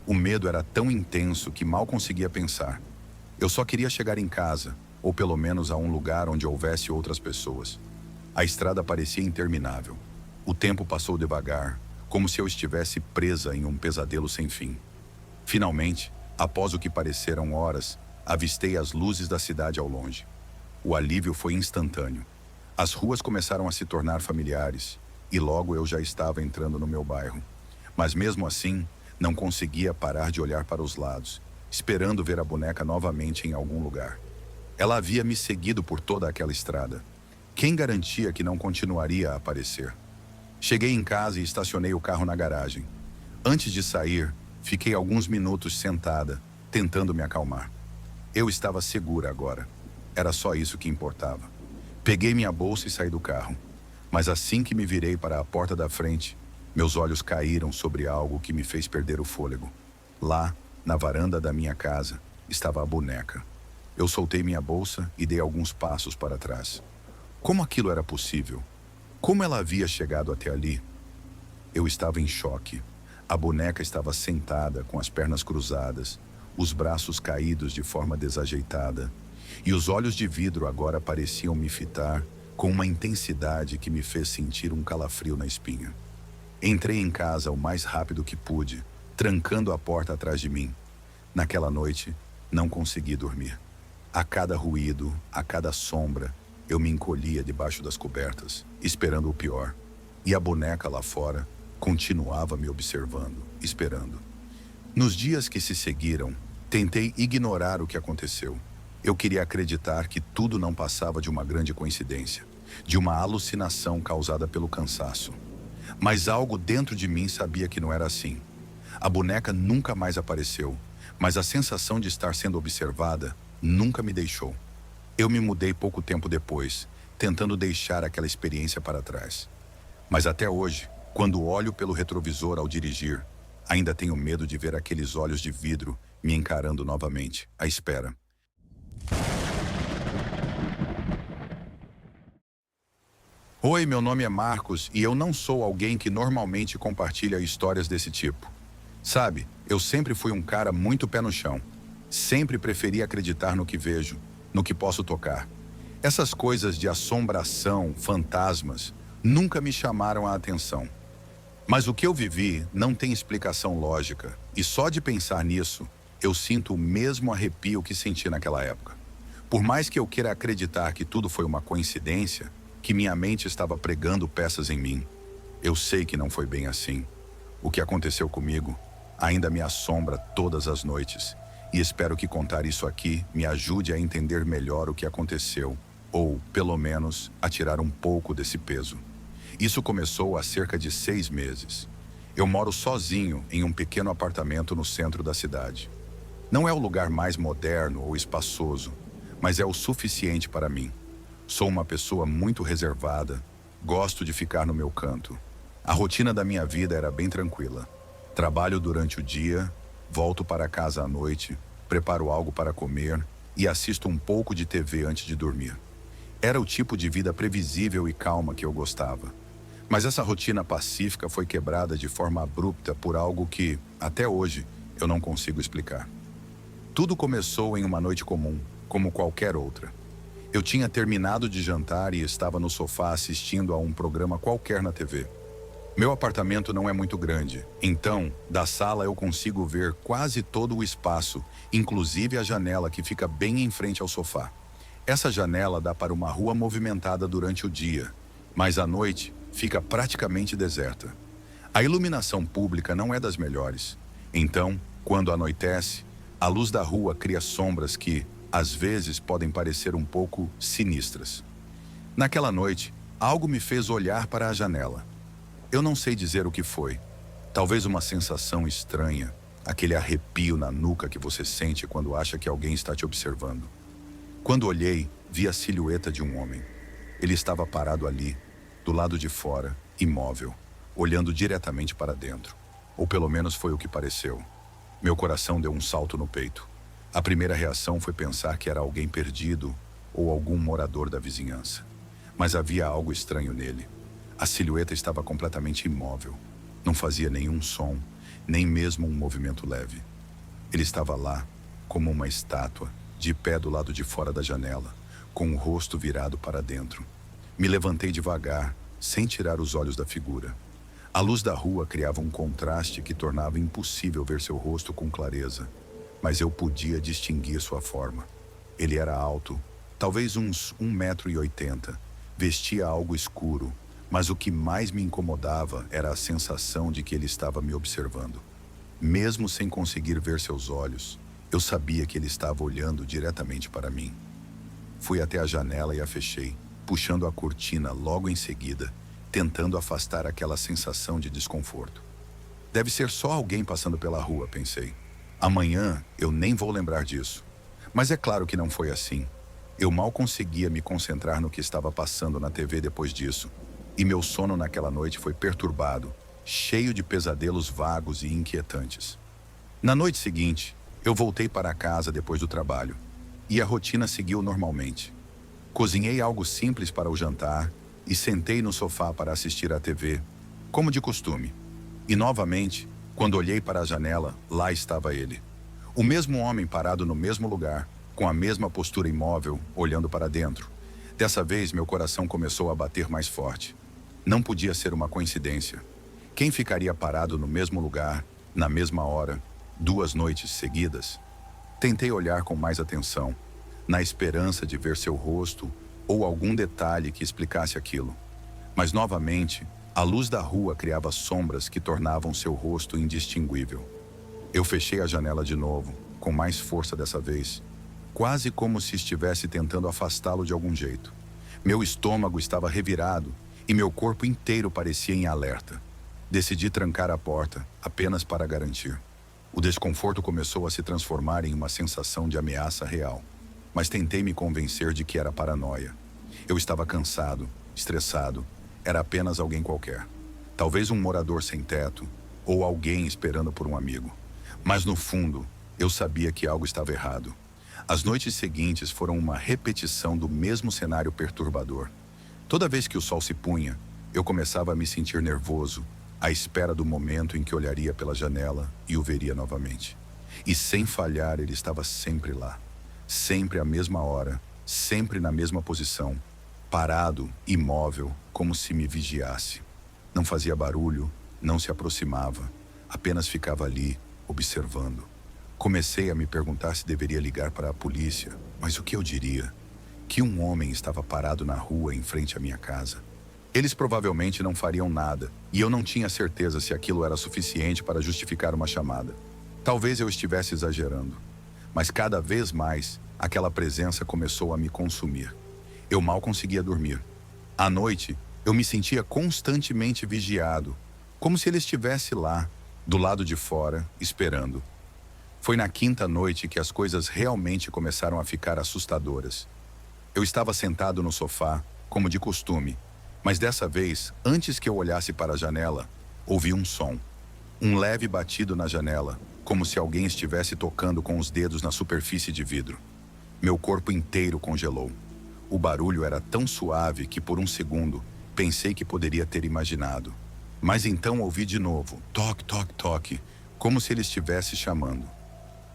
[SPEAKER 1] O medo era tão intenso que mal conseguia pensar. Eu só queria chegar em casa, ou pelo menos a um lugar onde houvesse outras pessoas. A estrada parecia interminável. O tempo passou devagar, como se eu estivesse presa em um pesadelo sem fim. Finalmente, após o que pareceram horas, avistei as luzes da cidade ao longe. O alívio foi instantâneo. As ruas começaram a se tornar familiares, e logo eu já estava entrando no meu bairro. Mas mesmo assim, não conseguia parar de olhar para os lados, esperando ver a boneca novamente em algum lugar. Ela havia me seguido por toda aquela estrada. Quem garantia que não continuaria a aparecer? Cheguei em casa e estacionei o carro na garagem. Antes de sair, fiquei alguns minutos sentada, tentando me acalmar. Eu estava segura agora. Era só isso que importava. Peguei minha bolsa e saí do carro. Mas assim que me virei para a porta da frente, meus olhos caíram sobre algo que me fez perder o fôlego. Lá, na varanda da minha casa, estava a boneca. Eu soltei minha bolsa e dei alguns passos para trás. Como aquilo era possível? Como ela havia chegado até ali? Eu estava em choque. A boneca estava sentada, com as pernas cruzadas, os braços caídos de forma desajeitada, e os olhos de vidro agora pareciam me fitar com uma intensidade que me fez sentir um calafrio na espinha. Entrei em casa o mais rápido que pude, trancando a porta atrás de mim. Naquela noite, não consegui dormir. A cada ruído, a cada sombra, eu me encolhia debaixo das cobertas, esperando o pior. E a boneca lá fora continuava me observando, esperando. Nos dias que se seguiram, tentei ignorar o que aconteceu. Eu queria acreditar que tudo não passava de uma grande coincidência, de uma alucinação causada pelo cansaço. Mas algo dentro de mim sabia que não era assim. A boneca nunca mais apareceu, mas a sensação de estar sendo observada nunca me deixou. Eu me mudei pouco tempo depois, tentando deixar aquela experiência para trás. Mas até hoje, quando olho pelo retrovisor ao dirigir, ainda tenho medo de ver aqueles olhos de vidro me encarando novamente, à espera. Oi, meu nome é Marcos e eu não sou alguém que normalmente compartilha histórias desse tipo. Sabe, eu sempre fui um cara muito pé no chão. Sempre preferi acreditar no que vejo, no que posso tocar. Essas coisas de assombração, fantasmas, nunca me chamaram a atenção. Mas o que eu vivi não tem explicação lógica, e só de pensar nisso, eu sinto o mesmo arrepio que senti naquela época. Por mais que eu queira acreditar que tudo foi uma coincidência, que minha mente estava pregando peças em mim, eu sei que não foi bem assim. O que aconteceu comigo ainda me assombra todas as noites, e espero que contar isso aqui me ajude a entender melhor o que aconteceu, ou, pelo menos, a tirar um pouco desse peso. Isso começou há cerca de 6 meses. Eu moro sozinho em um pequeno apartamento no centro da cidade. Não é o lugar mais moderno ou espaçoso, mas é o suficiente para mim. Sou uma pessoa muito reservada, gosto de ficar no meu canto. A rotina da minha vida era bem tranquila. Trabalho durante o dia, volto para casa à noite, preparo algo para comer e assisto um pouco de TV antes de dormir. Era o tipo de vida previsível e calma que eu gostava. Mas essa rotina pacífica foi quebrada de forma abrupta por algo que, até hoje, eu não consigo explicar. Tudo começou em uma noite comum, como qualquer outra. Eu tinha terminado de jantar e estava no sofá assistindo a um programa qualquer na TV. Meu apartamento não é muito grande, então, da sala eu consigo ver quase todo o espaço, inclusive a janela que fica bem em frente ao sofá. Essa janela dá para uma rua movimentada durante o dia, mas à noite fica praticamente deserta. A iluminação pública não é das melhores. Então, quando anoitece, a luz da rua cria sombras que, às vezes, podem parecer um pouco sinistras. Naquela noite, algo me fez olhar para a janela. Eu não sei dizer o que foi. Talvez uma sensação estranha, aquele arrepio na nuca que você sente quando acha que alguém está te observando. Quando olhei, vi a silhueta de um homem. Ele estava parado ali, do lado de fora, imóvel, olhando diretamente para dentro. Ou pelo menos foi o que pareceu. Meu coração deu um salto no peito. A primeira reação foi pensar que era alguém perdido ou algum morador da vizinhança. Mas havia algo estranho nele. A silhueta estava completamente imóvel. Não fazia nenhum som, nem mesmo um movimento leve. Ele estava lá, como uma estátua, de pé do lado de fora da janela, com o rosto virado para dentro. Me levantei devagar, sem tirar os olhos da figura. A luz da rua criava um contraste que tornava impossível ver seu rosto com clareza, mas eu podia distinguir sua forma. Ele era alto, talvez uns 1,80 m, Vestia algo escuro, mas o que mais me incomodava era a sensação de que ele estava me observando. Mesmo sem conseguir ver seus olhos, eu sabia que ele estava olhando diretamente para mim. Fui até a janela e a fechei, puxando a cortina logo em seguida, tentando afastar aquela sensação de desconforto. Deve ser só alguém passando pela rua, pensei. Amanhã eu nem vou lembrar disso. Mas é claro que não foi assim. Eu mal conseguia me concentrar no que estava passando na TV depois disso, e meu sono naquela noite foi perturbado, cheio de pesadelos vagos e inquietantes. Na noite seguinte, eu voltei para casa depois do trabalho, e a rotina seguiu normalmente. Cozinhei algo simples para o jantar e sentei no sofá para assistir à TV, como de costume. E novamente, quando olhei para a janela, lá estava ele. O mesmo homem parado no mesmo lugar, com a mesma postura imóvel, olhando para dentro. Dessa vez, meu coração começou a bater mais forte. Não podia ser uma coincidência. Quem ficaria parado no mesmo lugar, na mesma hora, 2 noites seguidas? Tentei olhar com mais atenção, na esperança de ver seu rosto ou algum detalhe que explicasse aquilo. Mas, novamente, a luz da rua criava sombras que tornavam seu rosto indistinguível. Eu fechei a janela de novo, com mais força dessa vez, quase como se estivesse tentando afastá-lo de algum jeito. Meu estômago estava revirado e meu corpo inteiro parecia em alerta. Decidi trancar a porta, apenas para garantir. O desconforto começou a se transformar em uma sensação de ameaça real, mas tentei me convencer de que era paranoia. Eu estava cansado, estressado, era apenas alguém qualquer. Talvez um morador sem teto, ou alguém esperando por um amigo. Mas no fundo, eu sabia que algo estava errado. As noites seguintes foram uma repetição do mesmo cenário perturbador. Toda vez que o sol se punha, eu começava a me sentir nervoso, à espera do momento em que olharia pela janela e o veria novamente. E sem falhar, ele estava sempre lá. Sempre à mesma hora, sempre na mesma posição, parado, imóvel, como se me vigiasse. Não fazia barulho, não se aproximava, apenas ficava ali, observando. Comecei a me perguntar se deveria ligar para a polícia, mas o que eu diria? Que um homem estava parado na rua em frente à minha casa. Eles provavelmente não fariam nada, e eu não tinha certeza se aquilo era suficiente para justificar uma chamada. Talvez eu estivesse exagerando, mas cada vez mais, aquela presença começou a me consumir. Eu mal conseguia dormir. À noite, eu me sentia constantemente vigiado, como se ele estivesse lá, do lado de fora, esperando. Foi na 5ª noite que as coisas realmente começaram a ficar assustadoras. Eu estava sentado no sofá, como de costume, mas dessa vez, antes que eu olhasse para a janela, ouvi um som. Um leve batido na janela, como se alguém estivesse tocando com os dedos na superfície de vidro. Meu corpo inteiro congelou. O barulho era tão suave que, por um segundo, pensei que poderia ter imaginado. Mas então ouvi de novo, toque, toque, toque, como se ele estivesse chamando.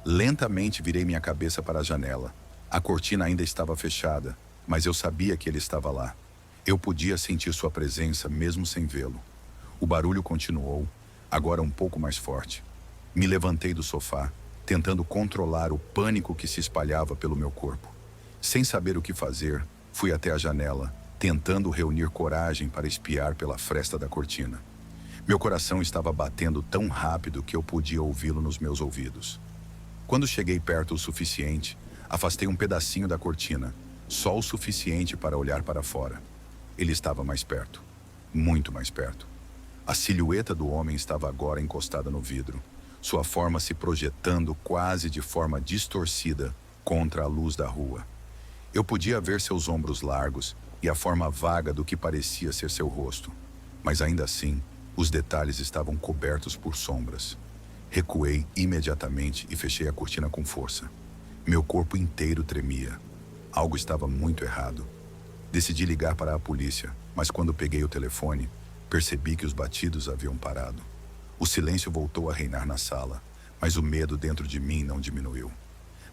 [SPEAKER 1] Lentamente virei minha cabeça para a janela. A cortina ainda estava fechada, mas eu sabia que ele estava lá. Eu podia sentir sua presença mesmo sem vê-lo. O barulho continuou, agora um pouco mais forte. Me levantei do sofá, tentando controlar o pânico que se espalhava pelo meu corpo. Sem saber o que fazer, fui até a janela, tentando reunir coragem para espiar pela fresta da cortina. Meu coração estava batendo tão rápido que eu podia ouvi-lo nos meus ouvidos. Quando cheguei perto o suficiente, afastei um pedacinho da cortina, só o suficiente para olhar para fora. Ele estava mais perto, muito mais perto. A silhueta do homem estava agora encostada no vidro, sua forma se projetando quase de forma distorcida contra a luz da rua. Eu podia ver seus ombros largos e a forma vaga do que parecia ser seu rosto, mas ainda assim, os detalhes estavam cobertos por sombras. Recuei imediatamente e fechei a cortina com força. Meu corpo inteiro tremia. Algo estava muito errado. Decidi ligar para a polícia, mas quando peguei o telefone, percebi que os batidos haviam parado. O silêncio voltou a reinar na sala, mas o medo dentro de mim não diminuiu.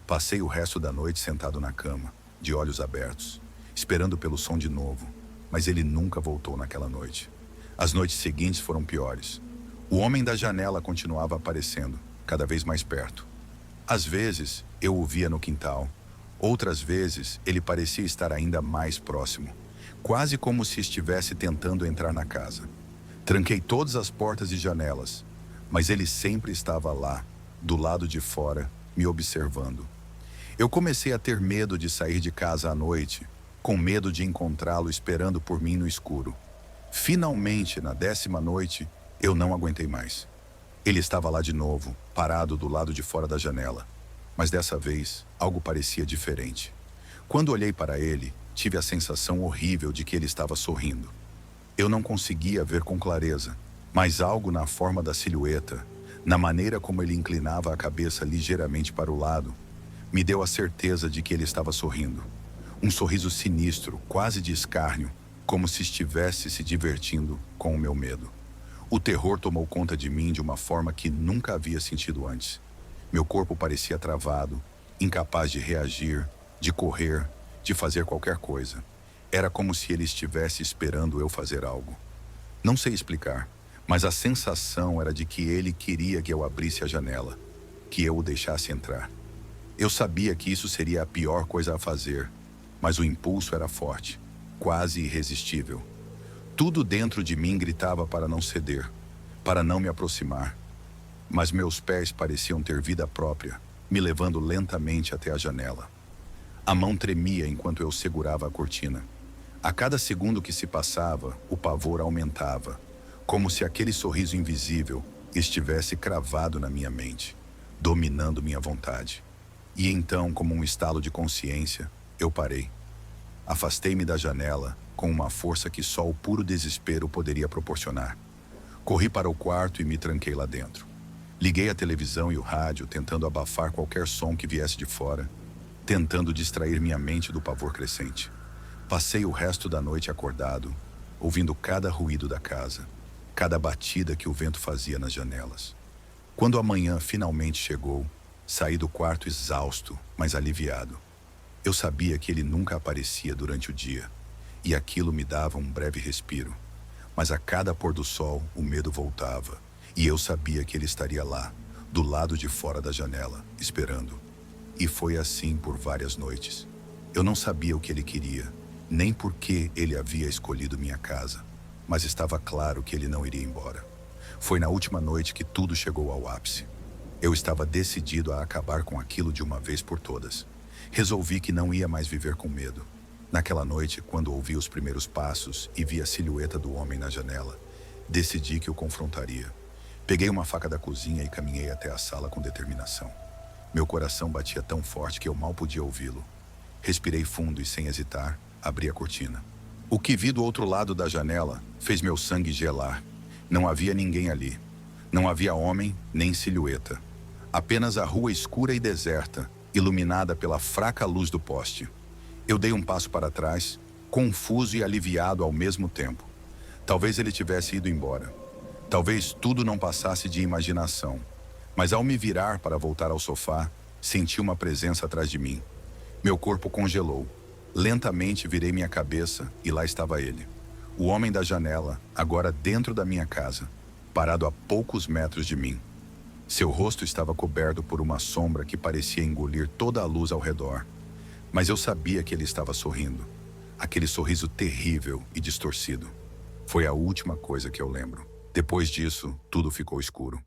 [SPEAKER 1] Passei o resto da noite sentado na cama, de olhos abertos, esperando pelo som de novo, mas ele nunca voltou naquela noite. As noites seguintes foram piores. O homem da janela continuava aparecendo, cada vez mais perto. Às vezes, eu o via no quintal. Outras vezes, ele parecia estar ainda mais próximo, quase como se estivesse tentando entrar na casa. Tranquei todas as portas e janelas, mas ele sempre estava lá, do lado de fora, me observando. Eu comecei a ter medo de sair de casa à noite, com medo de encontrá-lo esperando por mim no escuro. Finalmente, na 10ª noite, eu não aguentei mais. Ele estava lá de novo, parado do lado de fora da janela. Mas dessa vez, algo parecia diferente. Quando olhei para ele, tive a sensação horrível de que ele estava sorrindo. Eu não conseguia ver com clareza, mas algo na forma da silhueta, na maneira como ele inclinava a cabeça ligeiramente para o lado, me deu a certeza de que ele estava sorrindo. Um sorriso sinistro, quase de escárnio, como se estivesse se divertindo com o meu medo. O terror tomou conta de mim de uma forma que nunca havia sentido antes. Meu corpo parecia travado, incapaz de reagir, de correr, de fazer qualquer coisa. Era como se ele estivesse esperando eu fazer algo. Não sei explicar, mas a sensação era de que ele queria que eu abrisse a janela, que eu o deixasse entrar. Eu sabia que isso seria a pior coisa a fazer, mas o impulso era forte, quase irresistível. Tudo dentro de mim gritava para não ceder, para não me aproximar. Mas meus pés pareciam ter vida própria, me levando lentamente até a janela. A mão tremia enquanto eu segurava a cortina. A cada segundo que se passava, o pavor aumentava, como se aquele sorriso invisível estivesse cravado na minha mente, dominando minha vontade. E então, como um estalo de consciência, eu parei. Afastei-me da janela com uma força que só o puro desespero poderia proporcionar. Corri para o quarto e me tranquei lá dentro. Liguei a televisão e o rádio, tentando abafar qualquer som que viesse de fora, tentando distrair minha mente do pavor crescente. Passei o resto da noite acordado, ouvindo cada ruído da casa, cada batida que o vento fazia nas janelas. Quando a manhã finalmente chegou, saí do quarto exausto, mas aliviado. Eu sabia que ele nunca aparecia durante o dia, e aquilo me dava um breve respiro. Mas a cada pôr do sol, o medo voltava, e eu sabia que ele estaria lá, do lado de fora da janela, esperando. E foi assim por várias noites. Eu não sabia o que ele queria, nem por que ele havia escolhido minha casa, mas estava claro que ele não iria embora. Foi na última noite que tudo chegou ao ápice. Eu estava decidido a acabar com aquilo de uma vez por todas. Resolvi que não ia mais viver com medo. Naquela noite, quando ouvi os primeiros passos e vi a silhueta do homem na janela, decidi que o confrontaria. Peguei uma faca da cozinha e caminhei até a sala com determinação. Meu coração batia tão forte que eu mal podia ouvi-lo. Respirei fundo e, sem hesitar, abri a cortina. O que vi do outro lado da janela fez meu sangue gelar. Não havia ninguém ali. Não havia homem nem silhueta. Apenas a rua escura e deserta, iluminada pela fraca luz do poste. Eu dei um passo para trás, confuso e aliviado ao mesmo tempo. Talvez ele tivesse ido embora. Talvez tudo não passasse de imaginação. Mas ao me virar para voltar ao sofá, senti uma presença atrás de mim. Meu corpo congelou. Lentamente virei minha cabeça e lá estava ele. O homem da janela, agora dentro da minha casa, parado a poucos metros de mim. Seu rosto estava coberto por uma sombra que parecia engolir toda a luz ao redor. Mas eu sabia que ele estava sorrindo. Aquele sorriso terrível e distorcido. Foi a última coisa que eu lembro. Depois disso, tudo ficou escuro.